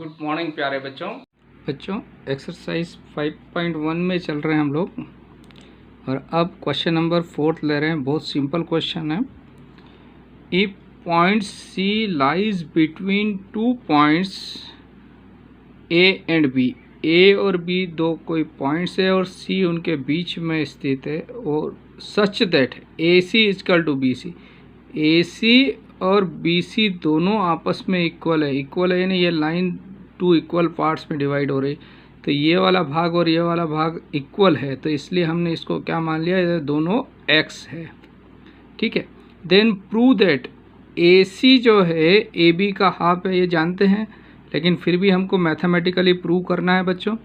Good morning प्यारे बच्चों exercise 5.1 में चल रहे हैं हम लोग और अब क्वेश्चन नंबर 4 ले रहे हैं। बहुत सिंपल क्वेश्चन है। If point C lies between two points A and B, A और बी दो कोई पॉइंट्स है और सी उनके बीच में स्थित है और such that A C equal to B C, A C और बी सी दोनों आपस में इक्वल है यानी ये लाइन टू इक्वल पार्ट्स में डिवाइड हो रही, तो ये वाला भाग और ये वाला भाग इक्वल है, तो इसलिए हमने इसको क्या मान लिया, ये दोनों एक्स है। ठीक है, देन प्रूव दैट ए सी जो है ए बी का हाफ है, ये जानते हैं, लेकिन फिर भी हमको मैथमेटिकली प्रूव करना है बच्चों।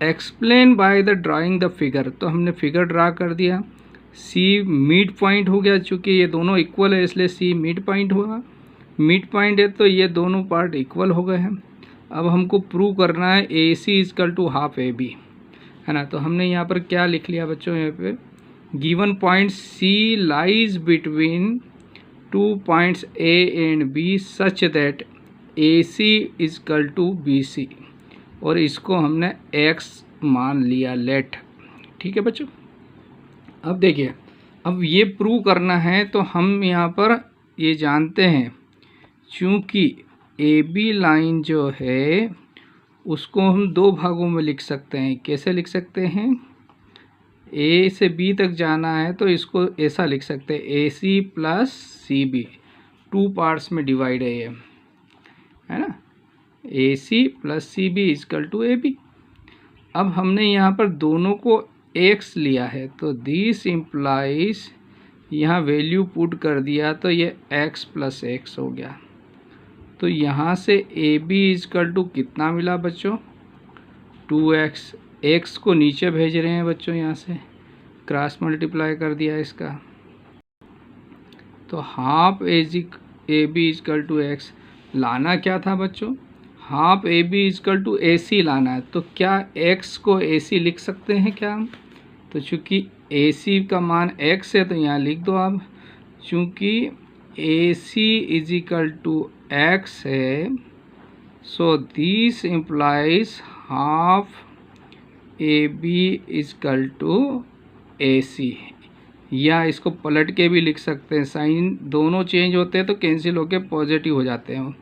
Explain by the drawing the figure, तो हमने फिगर ड्रा कर दिया। सी मिड पॉइंट हो गया, चूँकि ये दोनों इक्वल है इसलिए सी मिड पॉइंट होगा। मिड पॉइंट है तो ये दोनों पार्ट इक्वल हो गए हैं। अब हमको प्रूव करना है A C equal to half A B, है ना। तो हमने यहाँ पर क्या लिख लिया बच्चों, यहाँ पे given point C lies between two points A and B such that A C equal to B C, और इसको हमने एक्स मान लिया, लेट। ठीक है बच्चों, अब देखिए, अब ये प्रूव करना है तो हम यहाँ पर ये जानते हैं, चूँकि ए बी लाइन जो है उसको हम दो भागों में लिख सकते हैं। कैसे लिख सकते हैं, ए से बी तक जाना है तो इसको ऐसा लिख सकते हैं, A C plus C B, two parts में डिवाइड है ये, है ना। A C plus C B equal to A B. अब हमने यहाँ पर दोनों को एक्स लिया है तो दिस इम्प्लाइज, यहाँ वैल्यू पुट कर दिया तो ये एक्स प्लस एक्स हो गया। तो यहाँ से ए बी इजकल टू कितना मिला बच्चों, 2x। एक्स को नीचे भेज रहे हैं बच्चों, यहाँ से क्रॉस मल्टीप्लाई कर दिया इसका, तो half A B equal to X. लाना क्या था बच्चों, half A B equal to A C लाना है। तो क्या एक्स को ए सी लिख सकते हैं क्या हम, तो चूँकि ए सी का मान एक्स है तो यहाँ लिख दो आप, चूँकि A C is equal to X है, so this implies half A B equal to A C. या इसको पलट के भी लिख सकते हैं, साइन दोनों चेंज होते हैं तो कैंसिल होके पॉजिटिव हो जाते हैं।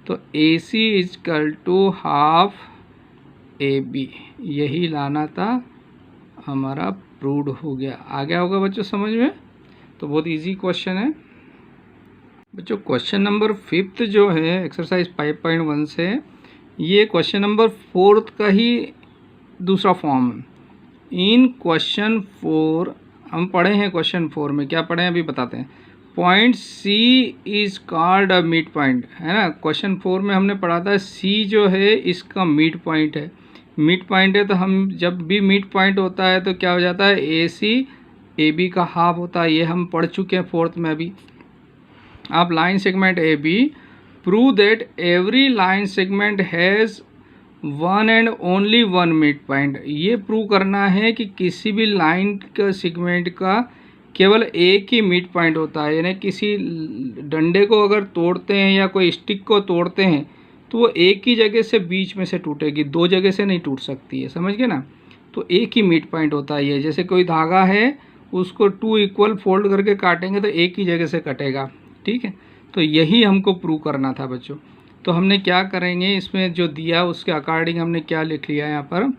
तो A C equal to half A B, यही लाना था, हमारा प्रूव्ड हो गया। आ गया होगा बच्चों समझ में। तो बहुत इजी क्वेश्चन है बच्चों। क्वेश्चन नंबर 5 जो है एक्सरसाइज 5.1 से, ये क्वेश्चन नंबर 4 का ही दूसरा फॉर्म है। इन क्वेश्चन 4 हम पढ़े हैं, क्वेश्चन 4 में क्या पढ़े हैं अभी बताते हैं। Point C is called a mid point, है ना। क्वेश्चन 4 में हमने पढ़ा था सी जो है इसका मिड पॉइंट है। मिड पॉइंट है तो हम जब भी मिड पॉइंट होता है तो क्या हो जाता है, ए सी ए बी का हाफ होता है, ये हम पढ़ चुके हैं 4th में अभी। अब line segment A B, prove that every line segment has one and only one mid point. ये प्रूव करना है कि किसी भी लाइन का सेगमेंट का केवल एक ही मिड पॉइंट होता है, यानी किसी डंडे को अगर तोड़ते हैं या कोई स्टिक को तोड़ते हैं तो वो एक ही जगह से बीच में से टूटेगी, दो जगह से नहीं टूट सकती है, समझ गए ना। तो एक ही मिड पॉइंट होता है ये, जैसे कोई धागा है उसको 2 इक्वल फोल्ड करके काटेंगे तो एक ही जगह से कटेगा। ठीक है, तो यही हमको प्रूव करना था बच्चों। तो हमने क्या करेंगे, इसमें जो दिया उसके अकॉर्डिंग हमने क्या लिख लिया यहाँ पर,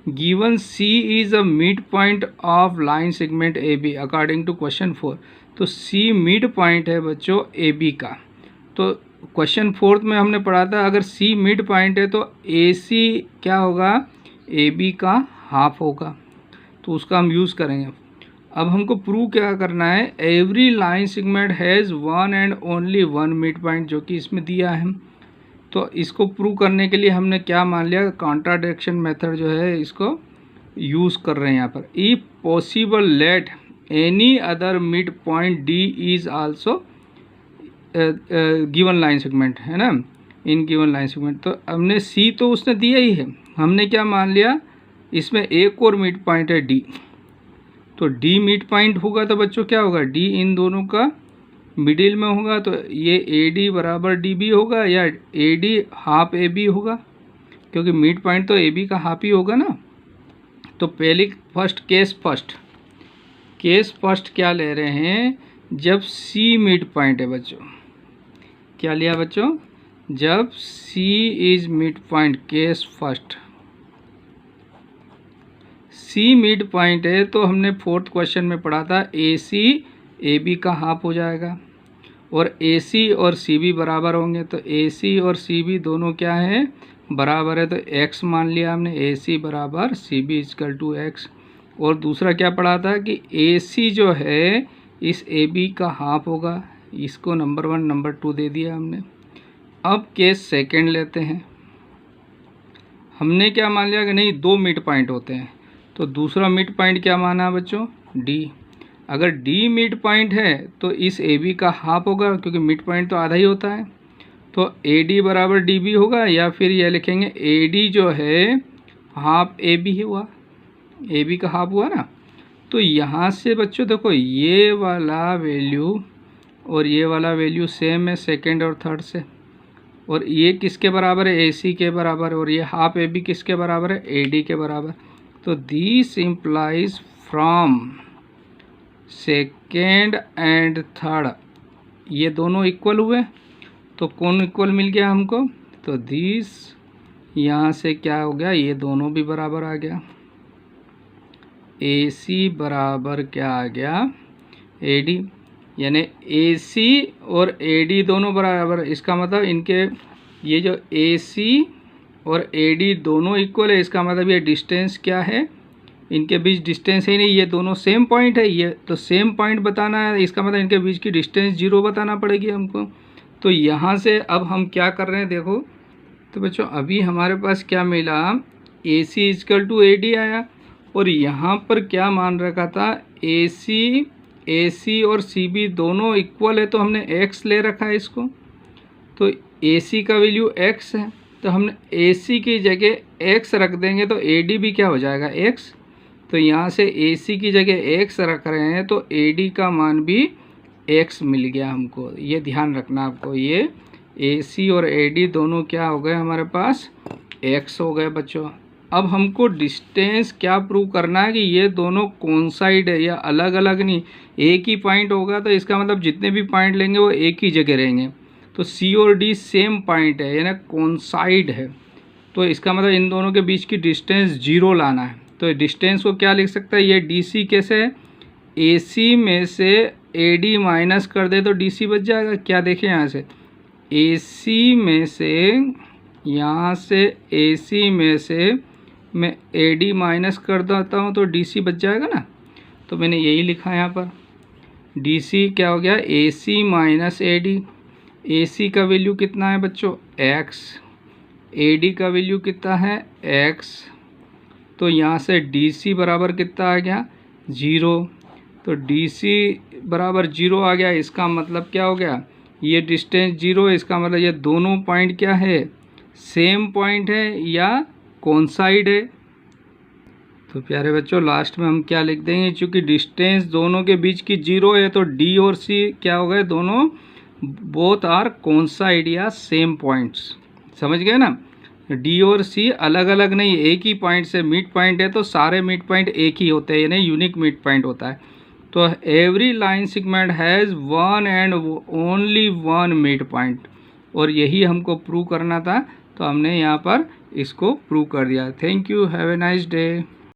given C is a mid point of line segment A B according to question 4। तो सी मिड पॉइंट है बच्चों ए बी का। तो क्वेश्चन 4 में हमने पढ़ा था अगर सी मिड पॉइंट है तो ए सी क्या होगा, ए बी का हाफ होगा, तो उसका हम यूज़ करेंगे। अब हमको प्रूव क्या करना है, every line segment has one and only one mid point, जो कि इसमें दिया है। तो इसको प्रूव करने के लिए हमने क्या मान लिया, कॉन्ट्राडिक्शन मेथड जो है इसको यूज़ कर रहे हैं यहाँ पर। If possible let any other mid point D is also given line segment, है ना, इन गिवन लाइन सेगमेंट। तो हमने सी तो उसने दिया ही है, हमने क्या मान लिया, इसमें एक और मिड पॉइंट है डी, तो डी मिड पॉइंट होगा तो बच्चों क्या होगा, डी इन दोनों का मिडिल में होगा, तो ये ए डी बराबर डी बी होगा या A D half A B होगा। क्योंकि मिड पॉइंट तो ए बी का हाफ ही होगा ना। तो पहली केस फर्स्ट क्या ले रहे हैं, जब सी मिड पॉइंट है बच्चों। क्या लिया बच्चों, जब C is mid point. Case first C mid point है तो हमने फोर्थ क्वेश्चन में पढ़ा था ए सी ए बी का हाफ हो जाएगा और ए सी और सी बी बराबर होंगे। तो ए सी और सी बी दोनों क्या है, बराबर है। तो x मान लिया हमने, ए सी बराबर C B equal to x. और दूसरा क्या पढ़ा था कि ए सी जो है इस ए बी का हाफ होगा। इसको नंबर 1 नंबर 2 दे दिया हमने। अब केस सेकंड लेते हैं। हमने क्या मान लिया कि नहीं, 2 मिड पॉइंट होते हैं। तो दूसरा मिड पॉइंट क्या माना बच्चों, डी। अगर डी मिड पॉइंट है तो इस ए बी का हाफ होगा, क्योंकि मिड पॉइंट तो आधा ही होता है। तो ए डी बराबर डी बी होगा, या फिर यह लिखेंगे ए डी जो है हाफ ए बी हुआ, ए बी का हाफ हुआ ना। तो यहाँ से बच्चों देखो ये वाला वैल्यू और ये वाला वैल्यू सेम है सेकंड और थर्ड से, और ये किसके बराबर है, ए सी के बराबर है, और ये हाफ ए बी किसके बराबर है, ए डी के बराबर। तो this implies from second and third ये दोनों इक्वल हुए। तो कौन इक्वल मिल गया हमको, तो दिस यहाँ से क्या हो गया, ये दोनों भी बराबर आ गया। ए सी बराबर क्या आ गया, ए डी, यानी ए सी और ए डी दोनों बराबर। इसका मतलब इनके ये जो ए सी और ए डी दोनों इक्वल है, इसका मतलब ये डिस्टेंस क्या है, इनके बीच डिस्टेंस ही नहीं, ये दोनों सेम पॉइंट है। ये तो सेम पॉइंट बताना है, इसका मतलब इनके बीच की डिस्टेंस 0 बताना पड़ेगी हमको। तो यहाँ से अब हम क्या कर रहे हैं देखो, तो बच्चों अभी हमारे पास क्या मिला, ए C equal to A D आया, और यहाँ पर क्या मान रखा था, ए सी और सी बी दोनों इक्वल है, तो हमने x ले रखा है इसको। तो ए सी का वैल्यू x है, तो हमने ए सी की जगह x रख देंगे, तो ए डी भी क्या हो जाएगा x। तो यहाँ से ए सी की जगह x रख रहे हैं, तो ए डी का मान भी x मिल गया हमको। ये ध्यान रखना आपको, ये ए सी और ए डी दोनों क्या हो गए हमारे पास, x हो गए बच्चों। अब हमको डिस्टेंस क्या प्रूव करना है कि ये दोनों कोइंसाइड है या अलग अलग नहीं। एक ही पॉइंट होगा तो इसका मतलब जितने भी पॉइंट लेंगे वो एक ही जगह रहेंगे। तो सी और डी सेम पॉइंट है, यानी कोइंसाइड है, तो इसका मतलब इन दोनों के बीच की डिस्टेंस 0 लाना है। तो डिस्टेंस को क्या लिख सकता है, ये डी सी कैसे है, ए सी में से ए डी माइनस कर दे तो डी सी बच जाएगा। क्या देखें यहाँ से, ए सी में से, यहाँ से ए सी में से मैं ए डी माइनस कर देता हूँ तो डी सी बच जाएगा ना। तो मैंने यही लिखा है यहाँ पर, डी सी क्या हो गया, ए सी माइनस ए डी। ए सी का वैल्यू कितना है बच्चों, x, ए डी का वैल्यू कितना है x। तो यहाँ से डी सी बराबर कितना आ गया, 0। तो डी सी बराबर 0 आ गया, इसका मतलब क्या हो गया, ये डिस्टेंस 0 है, इसका मतलब ये दोनों पॉइंट क्या है, सेम पॉइंट है या कोइंसाइड है। तो प्यारे बच्चों लास्ट में हम क्या लिख देंगे, चूँकि डिस्टेंस दोनों के बीच की 0 है, तो डी और सी क्या हो गए, दोनों बोथ आर कोइंसाइड या सेम पॉइंट्स। समझ गए ना, डी और सी अलग अलग नहीं, एक ही पॉइंट से मिड पॉइंट है, तो सारे मिड पॉइंट एक ही होते हैं, यानी यूनिक मिड पॉइंट होता है। तो every line segment has one and only one mid point, और यही हमको प्रूव करना था, तो हमने यहाँ पर इसको प्रूव कर दिया। Thank you, have a nice day.